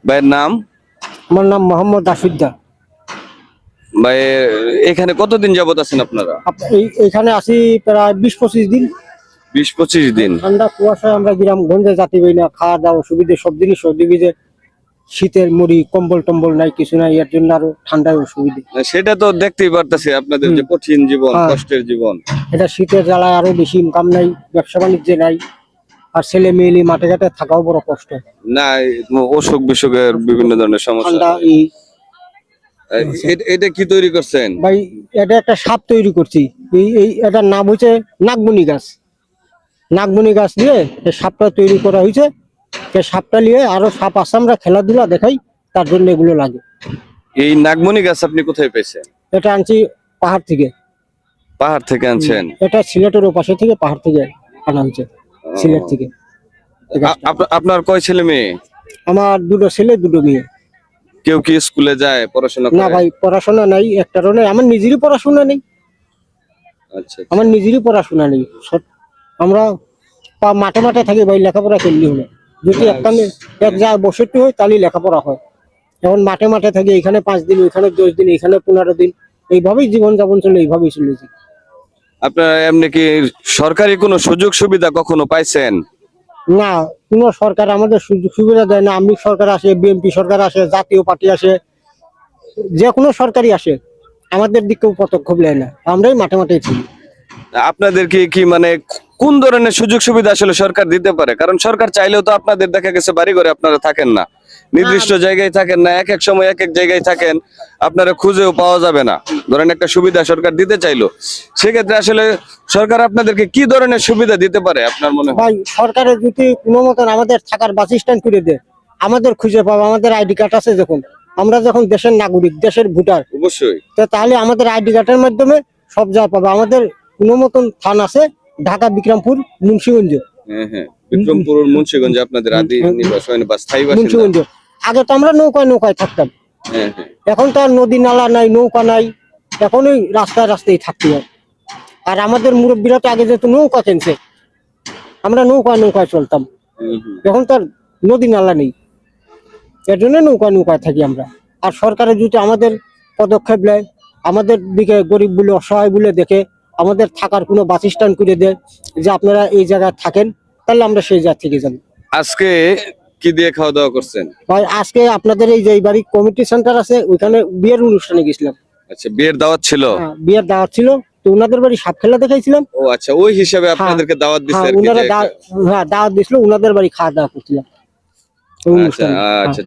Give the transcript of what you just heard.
ভাইয়ের নাম? আমার নাম মোহাম্মদ আফিদ্দা। ভাই এখানে কতদিন যাবত আছেন আপনারা? এখানে আসি প্রায় 20-25 দিন। 20-25 দিন। ঠান্ডা কুয়াশায় আমরা গ্রামগঞ্জে যাতে পারি না, খাওয়া দাওয়া অসুবিধে, সব দিনই সর্দি বিজে, শীতের মুড়ি কম্বল টম্বল নাই, কিছু নাই, এর জন্য আরো ঠান্ডায় অসুবিধে। সেটা তো দেখতেই পারতেছি আপনাদের যে কঠিন জীবন, কষ্টের জীবন। এটা শীতের জ্বালায় আরো বেশি ইনকাম নাই, ব্যবসা বাণিজ্য নাই, আর ছেলে মেয়ে মাঠে ঘাটে থাকাও বড় কষ্ট। না, অসুখ বিসুখের বিভিন্ন ধরনের সমস্যা। ঠান্ডা এটা কি তৈরি করছেন ভাই? এটা একটা সাপ তৈরি করছি। এটার নাম হচ্ছে নাগমণি গাছ। নাগমণি গাছ দিয়ে এই সাপটা তৈরি করা হয়েছে। এই সাপটা নিয়ে আরো সাপ আছে, আমরা খেলাধুলা দেখাই, তার জন্য এগুলো লাগে। এই নাগমণি গাছ আপনি কোথায় পেয়েছেন? এটা আনছি পাহাড় থেকে। পাহাড় থেকে আনছেন? এটা সিলেটের ওপাশে থেকে, পাহাড় থেকে আনা হয়েছে, সিলেট থেকে। আপনার কয় ছেলে মেয়ে? আমার 2 ছেলে 2 মেয়ে। কেউ কি স্কুলে যায়, পড়াশোনা করে? না ভাই, পড়াশোনা নাই, একটারও নেই। আমার নিজেরই পড়াশোনা নেই। আচ্ছা, আমার নিজেরই পড়াশোনা নেই। আমরা মাঠে মাঠে থাকি ভাই, লেখাপড়া করলি হলো। যদি একটা এক জায়গায় বসে হয় তাহলে লেখাপড়া হয়। এখন মাঠে মাঠে থাকি, এখানে 5 দিন, ওইখানে 10 দিন, এখানে 15 দিন, এইভাবেই জীবনযাপন চলে, এইভাবেই চলেছি। আপনারা এমনি কি সরকারি কোনো সুযোগ সুবিধা কখনো পাইছেন? না, কোন সরকার আমাদের সুযোগ সুবিধা দেয় না। আমি সরকার আসে, বিএনপি সরকার আসে, জাতীয় পার্টি আসে, যে কোনো সরকারই আসে, আমাদের দিকেও পদক্ষেপ নেয় না। আমরাই মাঠে মাঠে ছিলি। আপনাদের কি মানে কোন ধরনের সুযোগ সুবিধা আসলে সরকার দিতে পারে? কারণ সরকার চাইলেও তো আপনাদের দেখা গেছে বাড়ি ঘরে আপনারা থাকেন না, নির্দিষ্ট জায়গায় থাকেন না, এক এক সময় এক এক জায়গায় থাকেন, আপনারা খুঁজেও পাওয়া যাবে না। ধরেন একটা সুবিধা সরকার দিতে চাইলো, সেক্ষেত্রে আসলে সরকার আপনাদেরকে কি ধরনের সুবিধা দিতে পারে আপনার মনে হয়? ভাই, সরকারের যদি কোনো মতন আমাদের থাকার বাসস্ট্যান্ড করে দেয়, আমাদের খুঁজে পাবো, আমাদের আইডি কার্ড আছে, যখন আমরা যখন দেশের নাগরিক, দেশের ভোটার, অবশ্যই তাহলে আমাদের আইডি কার্ডের মাধ্যমে সব জায়গা পাবো। আমাদের কোনো মতন থান আছে ঢাকা, বিক্রমপুর, মুন্সিগঞ্জ। হ্যাঁ, বিক্রমপুর মুন্সিগঞ্জে আপনাদের আদি নিবাস হয় না বা স্থায়ী বাসিন্দা? মুন্সিগঞ্জ। আগে তো আমরা নৌকায় থাকতাম। হ্যাঁ। এখন তো আর নদী নালা নাই, নৌকা নাই, এখন ওই রাস্তায় রাস্তায় থাকতে হয়। আর আমাদের মুরব্বীরা তো আগে যেহেতু নৌকা কিনছে, আমরা নৌকায় চলতাম। এখন তো আর নদী নালা নেই, এর জন্য নৌকায় থাকি আমরা। আর সরকারের যদি আমাদের পদক্ষেপ নেয়, আমাদের দিকে গরিব বলে, অসহায় বলে দেখে, আমাদের থাকার কোনো বাসস্ট্যান্ড করে দেয় যে আপনারা এই জায়গায় থাকেন, তাহলে আমরা সেই জায়গা থেকে যাবো। আজকে কি দিয়ে খাওয়া দাওয়া করছেন ভাই? আজকে আপনাদের এই যে বাড়ি কমিটি সেন্টার আছে, ওইখানে বিয়ের অনুষ্ঠানে গেছিলাম। আচ্ছা, বিয়ের দাওয়াত ছিল? বিয়ের দাওয়াত ছিল, তো ওনাদের বাড়ি সাপ খেলা দেখাইছিলাম। ও আচ্ছা, ওই হিসাবে আপনাদেরকে দাওয়াত দিচ্ছে আর কি? ওনারা দাওয়াত দিছিল, ওনাদের বাড়ি খাওয়া দাওয়া করছিলাম। আচ্ছা।